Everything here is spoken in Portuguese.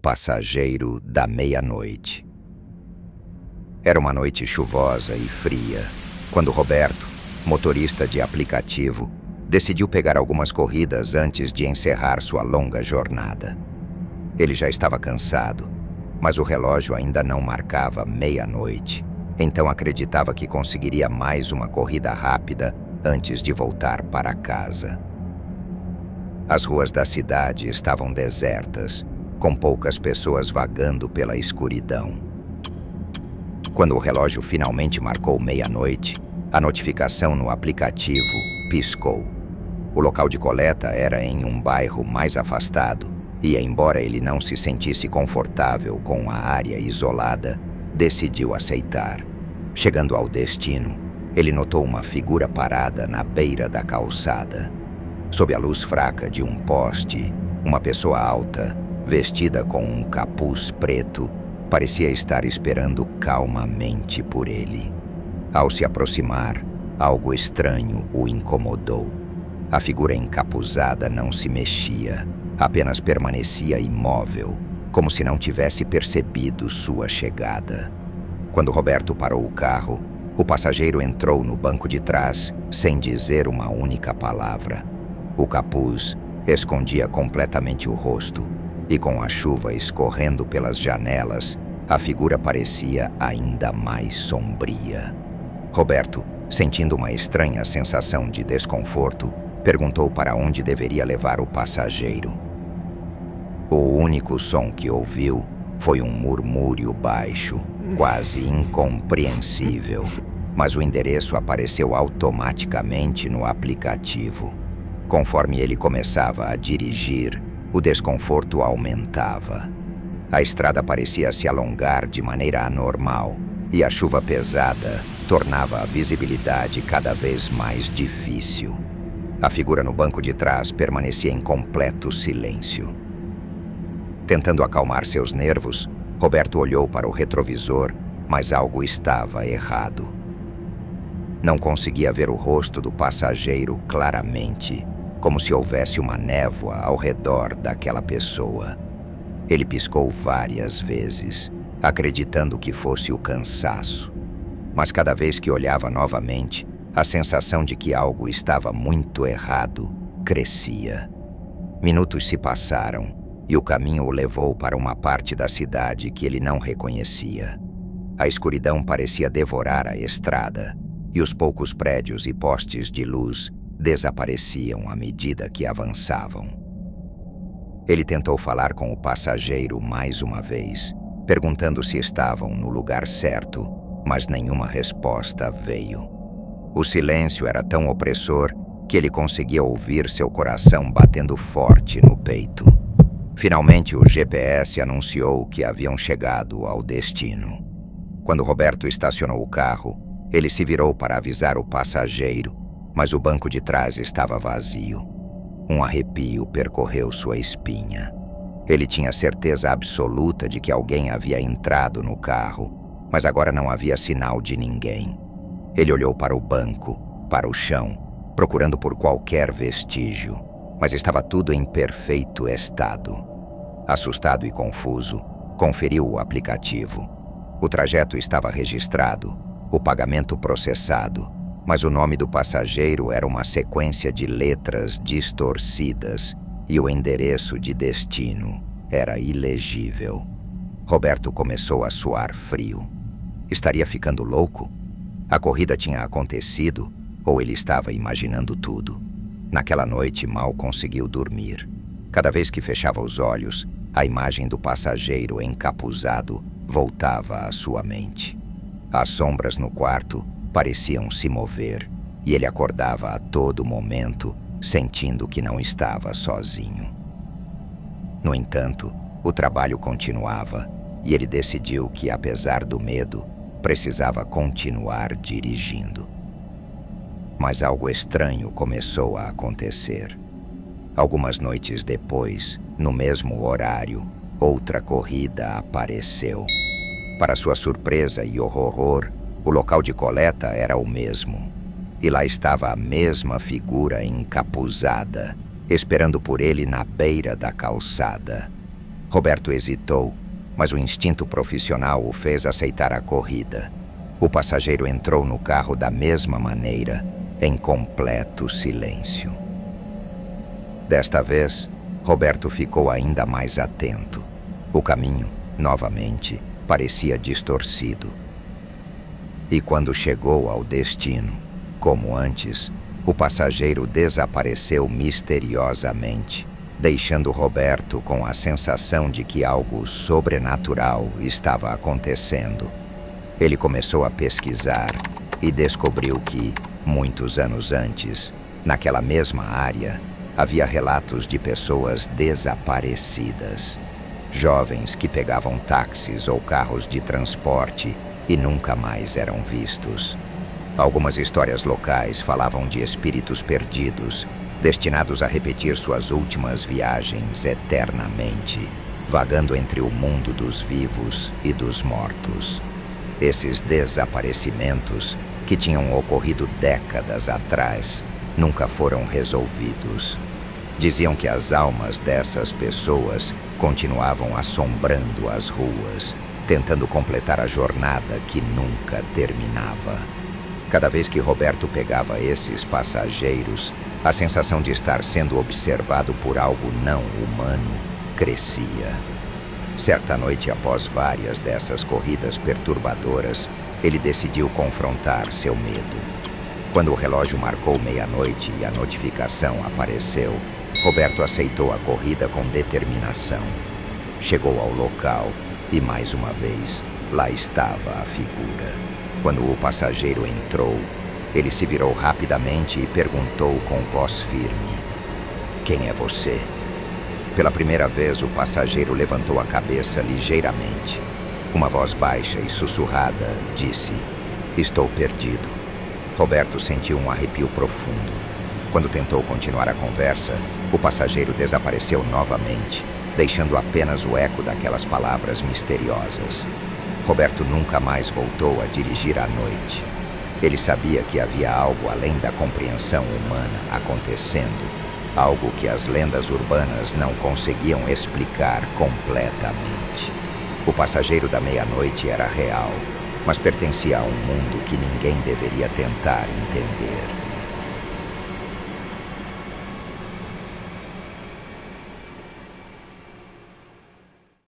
passageiro da meia-noite. Era uma noite chuvosa e fria, quando Roberto, motorista de aplicativo, decidiu pegar algumas corridas antes de encerrar sua longa jornada. Ele já estava cansado, mas o relógio ainda não marcava meia-noite, então acreditava que conseguiria mais uma corrida rápida antes de voltar para casa. As ruas da cidade estavam desertas, com poucas pessoas vagando pela escuridão. Quando o relógio finalmente marcou meia-noite, a notificação no aplicativo piscou. O local de coleta era em um bairro mais afastado e, embora ele não se sentisse confortável com a área isolada, decidiu aceitar. Chegando ao destino, ele notou uma figura parada na beira da calçada. Sob a luz fraca de um poste, uma pessoa alta, vestida com um capuz preto, parecia estar esperando calmamente por ele. Ao se aproximar, algo estranho o incomodou. A figura encapuzada não se mexia, apenas permanecia imóvel, como se não tivesse percebido sua chegada. Quando Roberto parou o carro, o passageiro entrou no banco de trás sem dizer uma única palavra. O capuz escondia completamente o rosto, e com a chuva escorrendo pelas janelas, a figura parecia ainda mais sombria. Roberto, sentindo uma estranha sensação de desconforto, perguntou para onde deveria levar o passageiro. O único som que ouviu foi um murmúrio baixo, quase incompreensível, mas o endereço apareceu automaticamente no aplicativo. Conforme ele começava a dirigir, o desconforto aumentava. A estrada parecia se alongar de maneira anormal e a chuva pesada tornava a visibilidade cada vez mais difícil. A figura no banco de trás permanecia em completo silêncio. Tentando acalmar seus nervos, Roberto olhou para o retrovisor, mas algo estava errado. Não conseguia ver o rosto do passageiro claramente, como se houvesse uma névoa ao redor daquela pessoa. Ele piscou várias vezes, acreditando que fosse o cansaço. Mas cada vez que olhava novamente, a sensação de que algo estava muito errado crescia. Minutos se passaram e o caminho o levou para uma parte da cidade que ele não reconhecia. A escuridão parecia devorar a estrada e os poucos prédios e postes de luz desapareciam à medida que avançavam. Ele tentou falar com o passageiro mais uma vez, perguntando se estavam no lugar certo, mas nenhuma resposta veio. O silêncio era tão opressor que ele conseguia ouvir seu coração batendo forte no peito. Finalmente, o GPS anunciou que haviam chegado ao destino. Quando Roberto estacionou o carro, ele se virou para avisar o passageiro, mas o banco de trás estava vazio. Um arrepio percorreu sua espinha. Ele tinha certeza absoluta de que alguém havia entrado no carro, mas agora não havia sinal de ninguém. Ele olhou para o banco, para o chão, procurando por qualquer vestígio, mas estava tudo em perfeito estado. Assustado e confuso, conferiu o aplicativo. O trajeto estava registrado, o pagamento processado, mas o nome do passageiro era uma sequência de letras distorcidas e o endereço de destino era ilegível. Roberto começou a suar frio. Estaria ficando louco? A corrida tinha acontecido ou ele estava imaginando tudo? Naquela noite mal conseguiu dormir. Cada vez que fechava os olhos, a imagem do passageiro encapuzado voltava à sua mente. As sombras no quarto pareciam se mover e ele acordava a todo momento, sentindo que não estava sozinho. No entanto, o trabalho continuava e ele decidiu que, apesar do medo, precisava continuar dirigindo. Mas algo estranho começou a acontecer. Algumas noites depois, no mesmo horário, outra corrida apareceu. Para sua surpresa e horror, o local de coleta era o mesmo. E lá estava a mesma figura encapuzada, esperando por ele na beira da calçada. Roberto hesitou, mas o instinto profissional o fez aceitar a corrida. O passageiro entrou no carro da mesma maneira, em completo silêncio. Desta vez, Roberto ficou ainda mais atento. O caminho, novamente, parecia distorcido. E quando chegou ao destino, como antes, o passageiro desapareceu misteriosamente, deixando Roberto com a sensação de que algo sobrenatural estava acontecendo. Ele começou a pesquisar e descobriu que, muitos anos antes, naquela mesma área, havia relatos de pessoas desaparecidas. Jovens que pegavam táxis ou carros de transporte e nunca mais eram vistos. Algumas histórias locais falavam de espíritos perdidos, destinados a repetir suas últimas viagens eternamente, vagando entre o mundo dos vivos e dos mortos. Esses desaparecimentos, que tinham ocorrido décadas atrás, nunca foram resolvidos. Diziam que as almas dessas pessoas continuavam assombrando as ruas, tentando completar a jornada que nunca terminava. Cada vez que Roberto pegava esses passageiros, a sensação de estar sendo observado por algo não humano crescia. Certa noite, após várias dessas corridas perturbadoras, ele decidiu confrontar seu medo. Quando o relógio marcou meia-noite e a notificação apareceu, Roberto aceitou a corrida com determinação. Chegou ao local e, mais uma vez, lá estava a figura. Quando o passageiro entrou, ele se virou rapidamente e perguntou com voz firme: "Quem é você?" Pela primeira vez, o passageiro levantou a cabeça ligeiramente. Uma voz baixa e sussurrada disse: "Estou perdido." Roberto sentiu um arrepio profundo. Quando tentou continuar a conversa, o passageiro desapareceu novamente, deixando apenas o eco daquelas palavras misteriosas. Roberto nunca mais voltou a dirigir à noite. Ele sabia que havia algo além da compreensão humana acontecendo, algo que as lendas urbanas não conseguiam explicar completamente. O passageiro da meia-noite era real, mas pertencia a um mundo que ninguém deveria tentar entender.